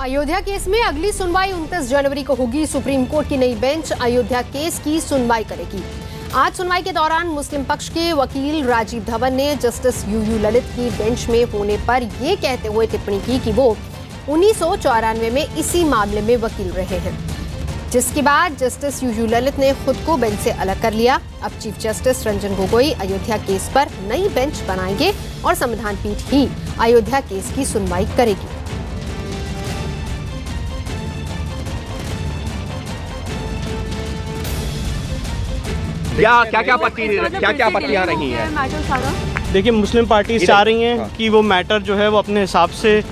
Ayodhya case में अगली सुनवाई 29 जनवरी को होगी। सुप्रीम कोर्ट की नई बेंच अयोध्या केस की सुनवाई करेगी। आज सुनवाई के दौरान मुस्लिम पक्ष के वकील राजीव धवन ने जस्टिस यूयू ललित की बेंच में होने पर यह कहते हुए टिप्पणी की कि वो 1994 में इसी मामले में वकील रहे हैं, जिसके बाद जस्टिस यूयू ललित ने खुद को बेंच से अलग कर लिया। अब chief justice Ranjan Gogoi Ayodhya case पर नई बेंच बनाएंगे और संविधान पीठ ही अयोध्या केस की सुनवाई करेगी। क्या आपत्तियां रही हैं? देखिए, मुस्लिम पार्टीज चाह रही हैं कि वो मैटर जो है वो अपने हिसाब से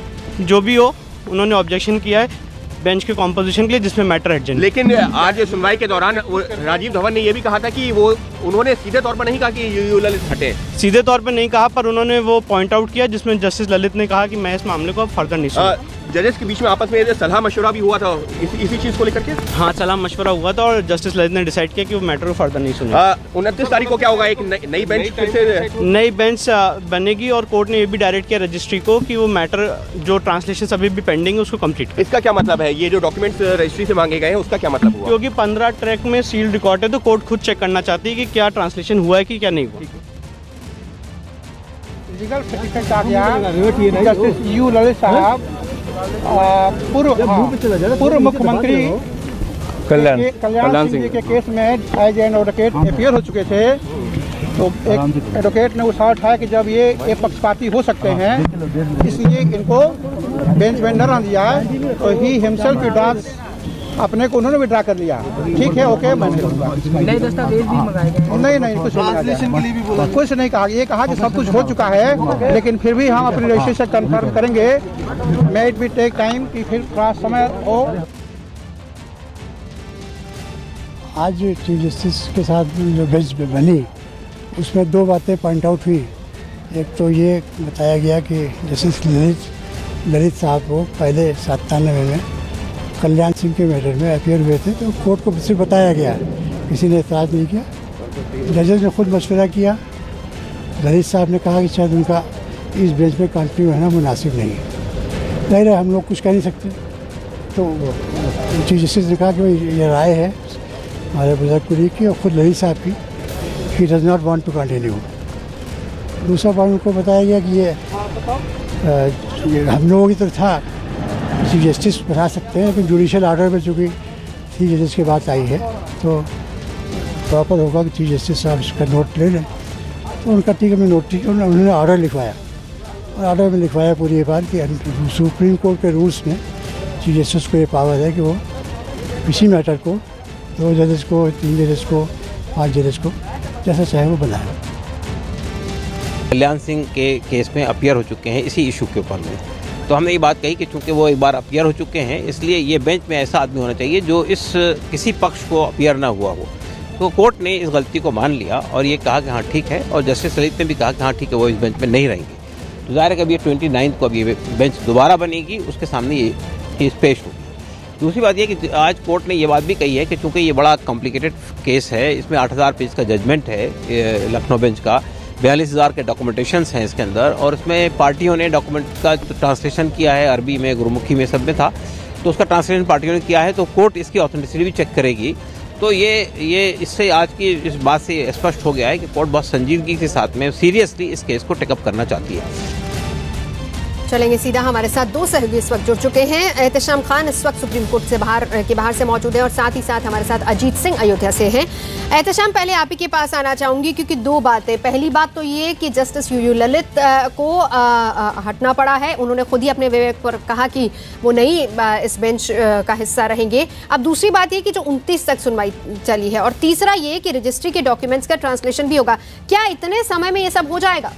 जो भी हो, उन्होंने ऑब्जेक्शन किया है बेंच के कॉम्पोजिशन के लिए जिसमें मैटर एडजेंट। लेकिन आज सुनवाई के दौरान राजीव धवन ने यह भी कहा था कि उन्होंने सीधे तौर पर नहीं कहा कि यूयू ललित हटे। सीधे तौर पर नहीं कहा, पर उन्होंने वो पॉइंट आउट किया जिसमें जस्टिस ललित ने कहा कि मैं इस मामले को फर्दर नहीं सुनूंगा। जजेस के बीच में आपस में सलाह मशवरा भी हुआ था इसी चीज को लेकर के। हाँ, सलाह मशवरा हुआ था और जस्टिस ललित ने डिसाइड किया कि वो मैटर को फर्दर नहीं सुनेगा। 29 तारीख को क्या होगा? एक नई बेंच फिर से नई बेंच बनेगी और कोर्ट ने ये भी डायरेक्ट किया रजिस्ट्री को कि वो मैटर जो ट्रांसलेशन अभी भी पेंडिंग है उसको कंप्लीट करे। इसका क्या मतलब है? ये जो डॉक्यूमेंट्स रजिस्ट्री से मांगे गए हैं उसका क्या मतलब हुआ? क्योंकि 15 ट्रैक में सील्ड रिकॉर्ड है तो कोर्ट खुद चेक करना चाहती है कि क्या ट्रांसलेशन हुआ है कि क्या नहीं हुआ। लीगल सर्टिफिकेट आ गया। जस्टिस यू ललित साहब पूर्व मुख्यमंत्री कल्याण सिंह के केस में एज एन एडवोकेट अपीयर हो चुके थे। तो एक एडवोकेट ने सवाल उठाया कि जब ये पक्षपाती हो सकते हैं, इसलिए इनको बेंच में न रहने दिया, तो ही हिमसेल्फ विड्रॉ अपने को उन्होंने विड्रॉ कर लिया। ठीक है, ओके, मैं नए दस्तावेज भी मंगाए गए। नहीं, कुछ नहीं कहा। ये कहा कि सब कुछ हो चुका है, लेकिन फिर भी हम अपनी रजिस्ट्रेशन कंफर्म करेंगे। May it be take time कि फिर थोड़ा समय हो। आज चीफ जस्टिस के साथ जो बेंच बनी उसमें दो बातें पॉइंट आउट हुई। एक तो ये बताया गया कि जस्टिस ललित साहब को पहले 97 में कल्याण सिंह के मैटर में अपीयर हुए थे, तो कोर्ट को सिर्फ बताया गया, किसी ने एतराज़ नहीं किया। जजेस ने खुद मशवरा किया। ललित साहब ने कहा कि शायद उनका इस बेंच में कंटिन्यू रहना मुनासिब नहीं है। नहीं रहे, हम लोग कुछ कह नहीं सकते। तो चीफ जस्टिस ने कहा कि ये राय है हमारे बुजुर्ग कुली की और खुद ललित साहब की, he does not want to continue. दूसरा पॉइंट उनको बताया गया कि ये हम लोगों की तो था चीफ जस्टिस बना सकते हैं, लेकिन जुडिशल ऑर्डर में चूँकि चीफ जस्टिस की बात आई है तो प्रॉपर होगा कि चीफ जस्टिस साहब इसका नोट ले लें। तो उनका ठीक है, मैं नोट ठीक है, उन्होंने ऑर्डर लिखवाया और ऑर्डर में लिखवाया पूरी ये बात कि सुप्रीम कोर्ट के रूल्स में चीफ जस्टिस को ये पावर है कि वो किसी मैटर को 2 जजेस को, 3 जजेस को, 5 जजेस को जैसा चाहे वो बनाए। कल्याण सिंह के केस में अपीयर हो चुके हैं इसी इशू के ऊपर में, तो हमने ये बात कही कि चूंकि वो एक बार अपीयर हो चुके हैं, इसलिए ये बेंच में ऐसा आदमी होना चाहिए जो इस किसी पक्ष को अपीयर ना हुआ हो। तो कोर्ट ने इस गलती को मान लिया और ये कहा कि हाँ ठीक है, और जस्टिस ललित ने भी कहा कि हाँ ठीक है, वो इस बेंच में नहीं रहेंगे। तो ज़ाहिर है कि अभी 29 को अभी बेंच दोबारा बनेगी, उसके सामने ये केस पेश होगी। दूसरी बात ये कि आज कोर्ट ने ये बात भी कही है कि चूँकि ये बड़ा कॉम्प्लिकेटेड केस है, इसमें 8000 पेज का जजमेंट है लखनऊ बेंच का, 42,000 के डॉक्यूमेंटेशंस हैं इसके अंदर, और इसमें पार्टियों ने डॉक्यूमेंट का ट्रांसलेशन किया है, अरबी में, गुरुमुखी में, सब में था, तो उसका ट्रांसलेशन पार्टियों ने किया है। तो कोर्ट इसकी ऑथेंटिसिटी भी चेक करेगी। तो ये इससे आज की इस बात से स्पष्ट हो गया है कि कोर्ट बहुत संजीदगी के साथ में सीरियसली इस केस को टेकअप करना चाहती है। चलेंगे सीधा, हमारे साथ 2 सहयोगी इस वक्त जुड़ चुके हैं। एहतशाम खान इस वक्त सुप्रीम कोर्ट से बाहर से मौजूद है और साथ ही साथ हमारे साथ अजीत सिंह अयोध्या से हैं। एहतशाम, पहले आप ही के पास आना चाहूंगी क्योंकि 2 बातें। पहली बात तो ये कि जस्टिस यूयू ललित को हटना पड़ा है, उन्होंने खुद ही अपने विवेक पर कहा कि वो नहीं इस बेंच का हिस्सा रहेंगे। अब दूसरी बात ये कि जो 29 तक सुनवाई चली है, और तीसरा ये कि रजिस्ट्री के डॉक्यूमेंट्स का ट्रांसलेशन भी होगा। क्या इतने समय में ये सब हो जाएगा?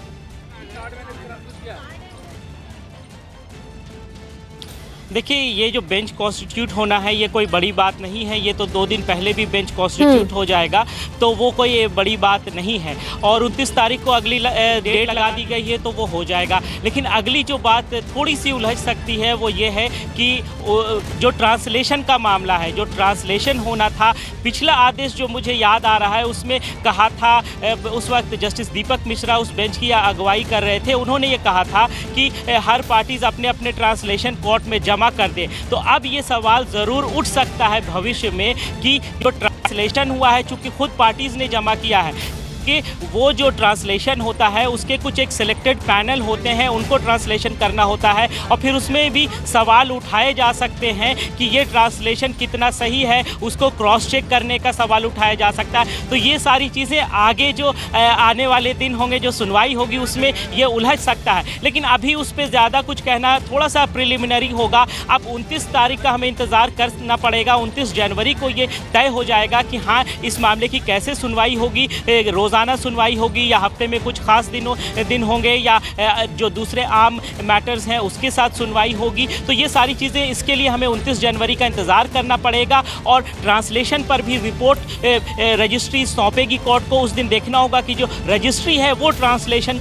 देखिए, ये जो बेंच कॉन्स्टिट्यूट होना है ये कोई बड़ी बात नहीं है। ये तो 2 दिन पहले भी बेंच कॉन्स्टिट्यूट हो जाएगा, तो वो कोई बड़ी बात नहीं है। और 29 तारीख को अगली डेट लगा दी गई है तो वो हो जाएगा। लेकिन अगली जो बात थोड़ी सी उलझ सकती है वो ये है कि जो ट्रांसलेशन का मामला है, जो ट्रांसलेशन होना था, पिछला आदेश जो मुझे याद आ रहा है उसमें कहा था, उस वक्त जस्टिस दीपक मिश्रा उस बेंच की अगुवाई कर रहे थे, उन्होंने ये कहा था कि हर पार्टीज अपने अपने ट्रांसलेशन कोर्ट में जमा कर दें। तो अब ये सवाल ज़रूर उठ सकता है भविष्य में कि जो ट्रांसलेशन हुआ है, चूँकि खुद पार्टीज़ ने जमा किया है, कि वो जो ट्रांसलेशन होता है उसके कुछ एक सिलेक्टेड पैनल होते हैं, उनको ट्रांसलेशन करना होता है और फिर उसमें भी सवाल उठाए जा सकते हैं कि ये ट्रांसलेशन कितना सही है, उसको क्रॉस चेक करने का सवाल उठाया जा सकता है। तो ये सारी चीज़ें आगे जो आने वाले दिन होंगे, जो सुनवाई होगी, उसमें ये उलझ सकता है। लेकिन अभी उस पर ज़्यादा कुछ कहना थोड़ा सा प्रिलिमिनरी होगा। अब 29 तारीख का हमें इंतज़ार करना पड़ेगा। 29 जनवरी को ये तय हो जाएगा कि हाँ, इस मामले की कैसे सुनवाई होगी, रोज़ाना सुनवाई होगी या हफ्ते में कुछ खास दिन होंगे या जो दूसरे आम मैटर्स हैं उसके साथ सुनवाई होगी। तो ये सारी चीज़ें, इसके लिए हमें 29 जनवरी का इंतज़ार करना पड़ेगा और ट्रांसलेशन पर भी रिपोर्ट रजिस्ट्री सौंपेगी कोर्ट को। उस दिन देखना होगा कि जो रजिस्ट्री है वो ट्रांसलेशन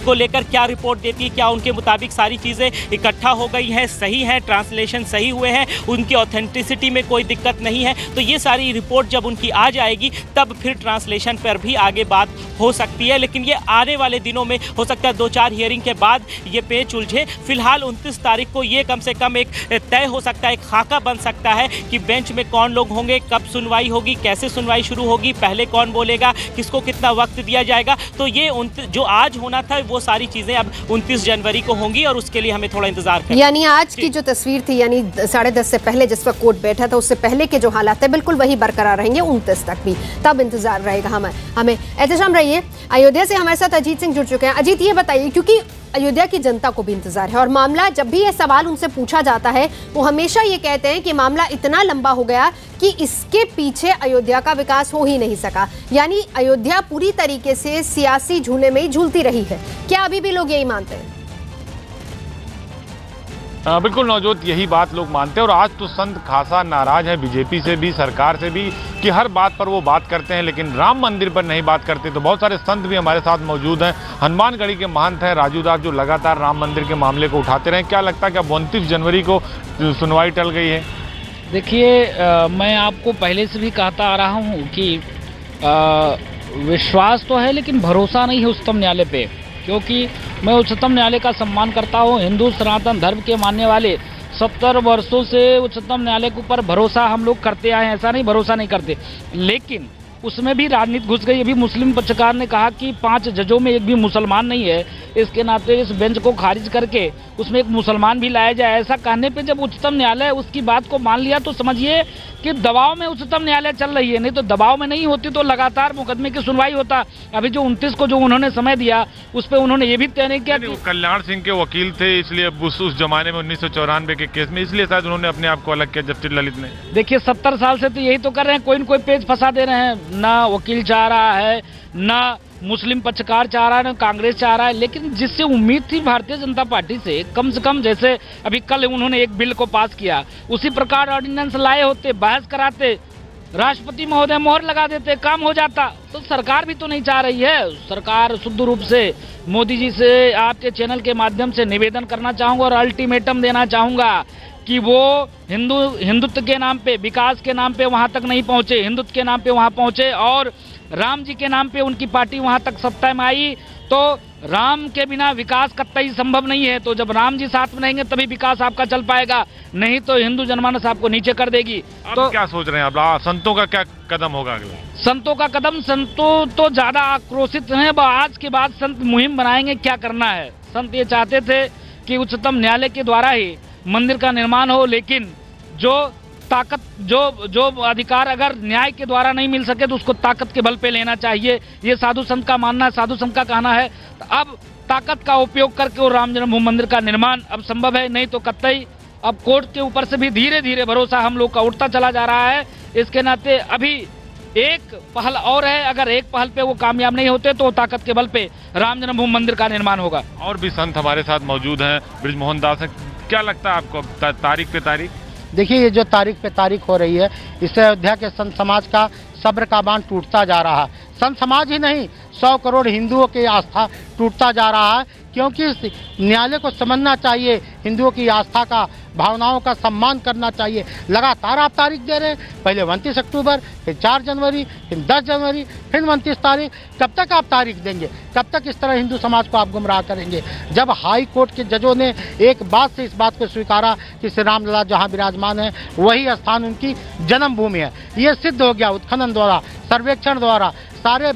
को लेकर क्या रिपोर्ट देती है, क्या उनके मुताबिक सारी चीज़ें इकट्ठा हो गई हैं, सही हैं, ट्रांसलेशन सही हुए हैं, उनकी ऑथेंटिसिटी में कोई दिक्कत नहीं है। तो ये सारी रिपोर्ट जब उनकी आ जाएगी तब फिर ट्रांसलेशन पर भी आगे बात हो सकती है। लेकिन ये आने वाले दिनों में हो सकता है 2-4 हियरिंग के बाद ये पेच उलझे। फिलहाल 29 तारीख को ये कम से कम एक तय हो सकता है, एक खाका बन सकता है कि बेंच में कौन लोग होंगे, कब सुनवाई होगी, कैसे सुनवाई शुरू होगी, पहले कौन बोलेगा, किसको कितना वक्त दिया जाएगा। तो ये जो आज होना था वो सारी चीज़ें अब 29 जनवरी को होंगी और उसके लिए हमें थोड़ा इंतजार करना। यानी आज की जो तस्वीर थी, यानी 10:30 से पहले जिस वक्त कोर्ट बैठा था, उससे पहले के जो हालात है बिल्कुल वही बरकरार रहेंगे 29 तक भी। तब इंतजार रहेगा हमें। एहतशाम रहिए। अयोध्या से हमारे साथ अजीत सिंह जुड़ चुके हैं। अजीत, ये बताइए, क्योंकि अयोध्या की जनता को भी इंतजार है और मामला, जब भी ये सवाल उनसे पूछा जाता है वो हमेशा ये कहते हैं कि मामला इतना लंबा हो गया कि इसके पीछे अयोध्या का विकास हो ही नहीं सका। यानी अयोध्या पूरी तरीके से सियासी झूले में ही झूलती रही है। क्या अभी भी लोग यही मानते हैं? बिल्कुल नवजोत, यही बात लोग मानते हैं और आज तो संत खासा नाराज है बीजेपी से भी, सरकार से भी, कि हर बात पर वो बात करते हैं लेकिन राम मंदिर पर नहीं बात करते। तो बहुत सारे संत भी हमारे साथ मौजूद हैं। हनुमानगढ़ी के महंत हैं राजू दास, जो लगातार राम मंदिर के मामले को उठाते रहे। क्या लगता है कि अब 29 जनवरी को सुनवाई टल गई है? देखिए, मैं आपको पहले से भी कहता आ रहा हूँ कि विश्वास तो है लेकिन भरोसा नहीं है उच्चतम न्यायालय पे, क्योंकि मैं उच्चतम न्यायालय का सम्मान करता हूँ। हिंदू सनातन धर्म के मानने वाले 70 वर्षों से उच्चतम न्यायालय के ऊपर भरोसा हम लोग करते आए हैं, ऐसा नहीं भरोसा नहीं करते। लेकिन उसमें भी राजनीति घुस गई। अभी मुस्लिम पक्षकार ने कहा कि 5 जजों में एक भी मुसलमान नहीं है, इसके नाते इस बेंच को खारिज करके उसमें एक मुसलमान भी लाया जाए। ऐसा कहने पे जब उच्चतम न्यायालय उसकी बात को मान लिया तो समझिए कि दबाव में उच्चतम न्यायालय चल रही है। नहीं तो दबाव में नहीं होती तो लगातार मुकदमे की सुनवाई होता। अभी जो 29 को जो उन्होंने समय दिया उस पर उन्होंने ये भी तय नहीं किया। कल्याण सिंह के वकील थे, इसलिए उस जमाने में 1994 के केस में, इसलिए शायद उन्होंने अपने आप को अलग किया जस्टिस ललित ने। देखिए, 70 साल से तो यही तो कर रहे हैं, कोई न कोई पेज फंसा दे रहे हैं। ना वकील चाह रहा है, ना मुस्लिम पक्षकार चाह रहा है, ना कांग्रेस चाह रहा है। लेकिन जिससे उम्मीद थी भारतीय जनता पार्टी से कम जैसे अभी कल उन्होंने एक बिल को पास किया, उसी प्रकार ऑर्डिनेंस लाए होते, बहस कराते, राष्ट्रपति महोदय मोहर लगा देते, काम हो जाता। तो सरकार भी तो नहीं चाह रही है। सरकार शुद्ध रूप से मोदी जी से आपके चैनल के माध्यम से निवेदन करना चाहूँगा और अल्टीमेटम देना चाहूँगा कि वो हिंदुत्व के नाम पे, विकास के नाम पे वहाँ तक नहीं पहुँचे, हिंदुत्व के नाम पे वहाँ पहुँचे और राम जी के नाम पे उनकी पार्टी वहाँ तक सत्ता में आई। तो राम के बिना विकास कतई संभव नहीं है। तो जब राम जी साथ में रहेंगे तभी विकास आपका चल पाएगा, नहीं तो हिंदू जनमानस आपको नीचे कर देगी। तो क्या सोच रहे हैं आप, संतों का क्या कदम होगा अगला? संतों का कदम, संतों तो ज्यादा आक्रोशित हैं। आज के बाद संत मुहिम बनाएंगे, क्या करना है। संत ये चाहते थे कि उच्चतम न्यायालय के द्वारा ही मंदिर का निर्माण हो, लेकिन जो ताकत, जो अधिकार अगर न्याय के द्वारा नहीं मिल सके तो उसको ताकत के बल पे लेना चाहिए। ये साधु संत का मानना है, साधु संत का कहना है। तो अब ताकत का उपयोग करके और राम जन्मभूमि मंदिर का निर्माण अब संभव है, नहीं तो कतई अब कोर्ट के ऊपर से भी धीरे धीरे भरोसा हम लोग का उठता चला जा रहा है। इसके नाते अभी एक पहल और है, अगर एक पहल पे वो कामयाब नहीं होते तो ताकत के बल पे राम जन्मभूमि मंदिर का निर्माण होगा। और भी संत हमारे साथ मौजूद हैं। बृजमोहन दास, क्या लगता है आपको तारीख पे तारीख? देखिए, ये जो तारीख पे तारीख हो रही है, इससे अयोध्या के संत समाज का सब्र का बांध टूटता जा रहा है। संत समाज ही नहीं, 100 करोड़ हिंदुओं की आस्था टूटता जा रहा है, क्योंकि इस न्यायालय को समझना चाहिए, हिंदुओं की आस्था का, भावनाओं का सम्मान करना चाहिए। लगातार आप तारीख दे रहे हैं, पहले 29 अक्टूबर, फिर 4 जनवरी, फिर 10 जनवरी, फिर 29 तारीख। कब तक आप तारीख देंगे? कब तक इस तरह हिंदू समाज को आप गुमराह करेंगे? जब हाई कोर्ट के जजों ने एक बात से इस बात को स्वीकारा कि श्री रामलला जहाँ विराजमान है वही स्थान उनकी जन्मभूमि है, ये सिद्ध हो गया उत्खनन द्वारा, सर्वेक्षण द्वारा, सारे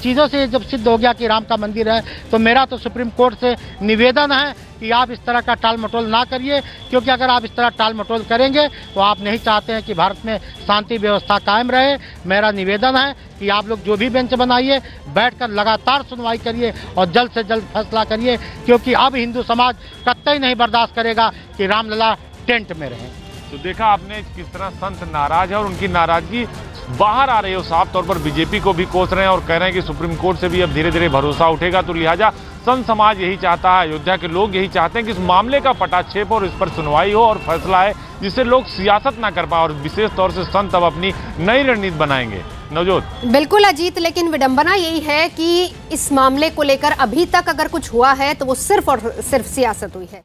चीज़ों से जब सिद्ध हो गया कि राम का मंदिर है, तो मेरा तो सुप्रीम कोर्ट से निवेदन है कि आप इस तरह का टाल मटोल ना करिए, क्योंकि अगर आप इस तरह टाल मटोल करेंगे तो आप नहीं चाहते हैं कि भारत में शांति व्यवस्था कायम रहे। मेरा निवेदन है कि आप लोग जो भी बेंच बनाइए, बैठकर लगातार सुनवाई करिए और जल्द से जल्द फैसला करिए, क्योंकि अब हिंदू समाज कतई नहीं बर्दाश्त करेगा कि रामलला टेंट में रहे। तो देखा आपने किस तरह संत नाराज है और उनकी नाराजगी बाहर आ रही है। साफ तौर पर बीजेपी को भी कोस रहे हैं और कह रहे हैं कि सुप्रीम कोर्ट से भी अब धीरे धीरे भरोसा उठेगा। तो लिहाजा संत समाज यही चाहता है, अयोध्या के लोग यही चाहते हैं कि इस मामले का पटाक्षेप और इस पर सुनवाई हो और फैसला है, जिससे लोग सियासत ना कर पाए। और विशेष तौर से संत अब अपनी नई रणनीति बनाएंगे। नवजोत। बिल्कुल अजीत, लेकिन विडंबना यही है कि इस मामले को लेकर अभी तक अगर कुछ हुआ है तो वो सिर्फ और सिर्फ सियासत हुई है।